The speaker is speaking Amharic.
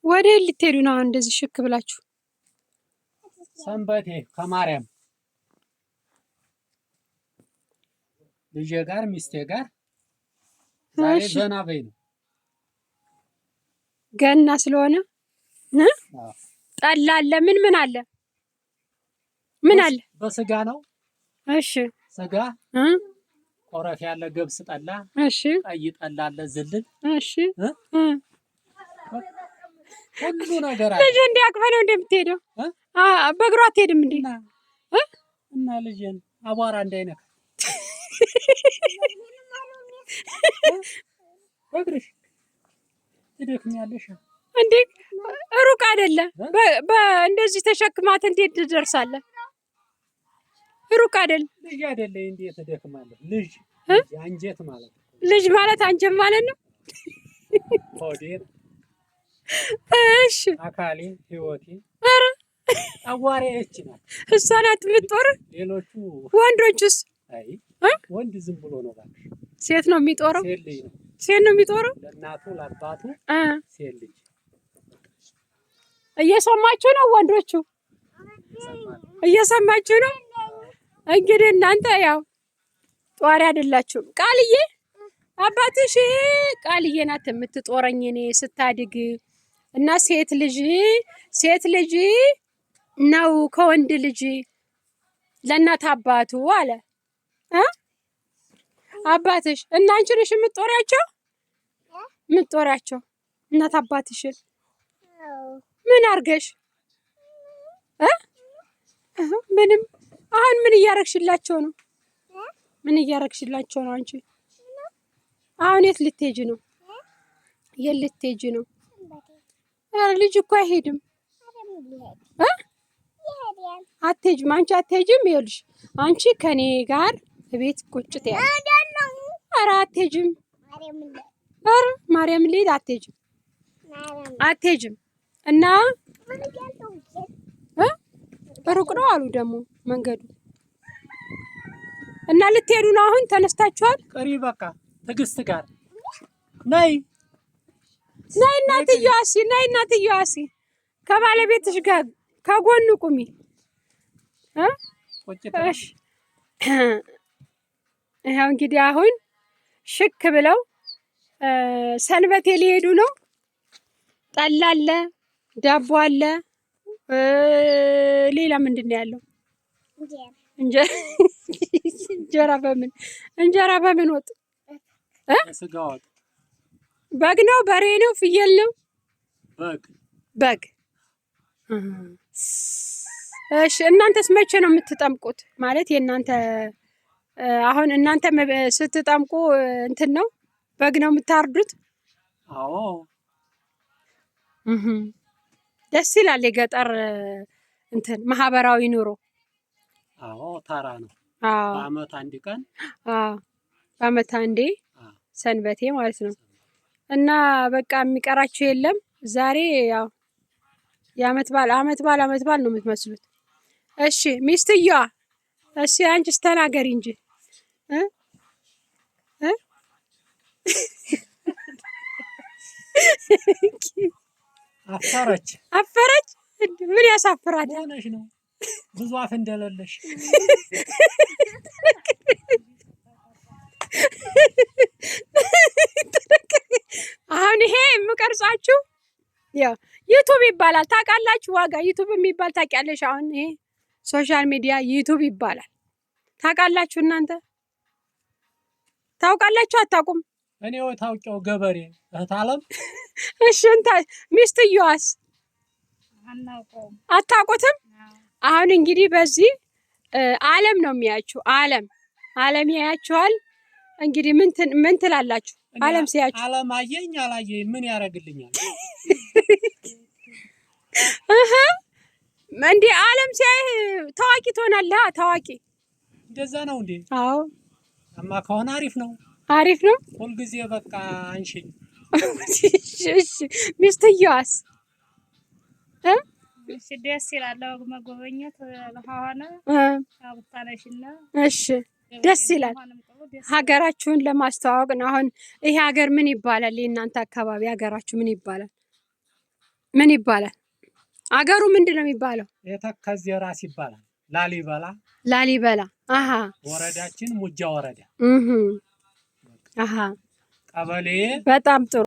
ወደ ልትሄዱ ነው እንደዚህ ሽክ ብላችሁ? ሰንበቴ ከማርያም ልጄ ጋር ሚስቴ ጋር ዛሬ ዘና በይ ነው። ገና ስለሆነ ጠላ አለ። ምን አለ? ምን አለ? በስጋ ነው። እሺ ስጋ ቆረፍ ያለ ገብስ ጠላ። እሺ ቀይ ጠላ አለ ዝልል። እሺ ሁሉ ነገር አለ። ልጅ እንዲያቅፈ ነው እንደምትሄደው? በእግሯ አትሄድም እንዴ? እና ልጅን አቧራ እንዳይነካ በእግርሽ ትደክሚያለሽ እንዴ? ሩቅ አይደለ? እንደዚህ ተሸክማት እንዴት ትደርሳለህ? ሩቅ አይደል? ልጅ አይደለ? እንዴት ትደክማለህ? ልጅ አንጀት ማለት ነው። ልጅ ማለት አንጀት ማለት ነው። ሆዴን እሺ አካሌ ህይወቴ አዋሬ እቺ ናት። እሷ ናት የምትጦር። ሌሎቹ ወንዶቹስ? አይ ወንድ ዝም ብሎ ነው ባክሽ። ሴት ነው የሚጦረው። ሴት ልጅ ነው። ሴት ነው የሚጦረው ለእናቱ ለአባቱ ሴት ልጅ። እየሰማችሁ ነው ወንዶቹ? እየሰማችሁ ነው? እንግዲህ እናንተ ያው ጧሪ አይደላችሁም። ቃልዬ አባትሽ ቃልዬ ናት የምትጦረኝ እኔ ስታድግ እና ሴት ልጅ ነው ከወንድ ልጅ ለእናት አባቱ አለ አባትሽ። እና አንቺ ነሽ የምትጦሪያቸው እናት አባትሽን ምን አርገሽ? ምንም። አሁን ምን እያረግሽላቸው ነው? ምን እያረግሽላቸው ነው አንቺ? አሁን የት ልትሄጂ ነው? የት ልትሄጂ ነው? ልጅ እኮ አይሄድም። አትሄጂም። አንቺ አትሄጂም። ይኸውልሽ አንቺ ከኔ ጋር ቤት ቁጭ ትያለሽ። ኧረ አትሄጂም። ኧረ ማርያም ልሂድ። አትሄጂም እና ሩቅ ነው አሉ ደግሞ መንገዱ እና ልትሄዱ ነው አሁን? ተነስታችኋል? ቀሪ በቃ ትዕግስት ጋር ነይ እናትየዋ እስኪ ከባለቤትሽ ጋር ከጎኑ ቁሚ። እሺ ይኸው እንግዲህ አሁን ሽክ ብለው ሰንበቴ ሊሄዱ ነው። ጠላ አለ፣ ዳቦ አለ። ሌላ ምንድን ነው ያለው? እንጀራ በምን ወጥ? ስጋ ወጥ። በግ ነው? በሬ ነው? ፍየል ነው? በግ። እሺ እናንተስ መቼ ነው የምትጠምቁት? ማለት የእናንተ አሁን እናንተ ስትጠምቁ እንትን ነው በግ ነው የምታርዱት? አዎ። ደስ ይላል የገጠር እንትን ማህበራዊ ኑሮ። አዎ ታራ ነው። በአመት አንድ ቀን። በአመት አንዴ ሰንበቴ ማለት ነው። እና በቃ የሚቀራችሁ የለም ዛሬ። ያው የአመት በዓል ነው የምትመስሉት። እሺ ሚስትየዋ፣ እሺ አንቺስ ተናገሪ እንጂ አፈረች። ምን ያሳፍራል? ሆነሽ ነው ብዙ አፍ እንደሌለሽ። አሁን ይሄ የምቀርጻችሁ ያው ዩቱብ ይባላል ታውቃላችሁ። ዋጋ ዩቱብ የሚባል ታውቂያለሽ? አሁን ይሄ ሶሻል ሚዲያ ዩቱብ ይባላል። ታውቃላችሁ? እናንተ ታውቃላችሁ? አታውቁም? እኔ ታውቂው ገበሬ እህት አለም። እሺ ሚስትየዋስ አታውቁትም? አሁን እንግዲህ በዚህ አለም ነው የሚያችሁ። አለም ያያችኋል። እንግዲህ ምን ትላላችሁ? አለም ሲያችሁ አለም አየኝ አላየኝ ምን ያደርግልኛል? እንዴ አለም ሲያይ ታዋቂ ትሆናለህ። ታዋቂ እንደዛ ነው እንዴ? አዎ። አማ ከሆነ አሪፍ ነው። ሁልጊዜ በቃ አንሺኝ። እሺ ሚስትየዋስ? ደስ ይላል መጎበኘት ሆነ አብታለሽና። እሺ ደስ ይላል። ሀገራችሁን ለማስተዋወቅ ነው። አሁን ይሄ ሀገር ምን ይባላል? የእናንተ አካባቢ ሀገራችሁ ምን ይባላል? ምን ይባላል? አገሩ ምንድን ነው የሚባለው? የተከዜ ራስ ይባላል። ላሊበላ ላሊበላ። አሃ ወረዳችን ሙጃ ወረዳ። አሃ ቀበሌ። በጣም ጥሩ።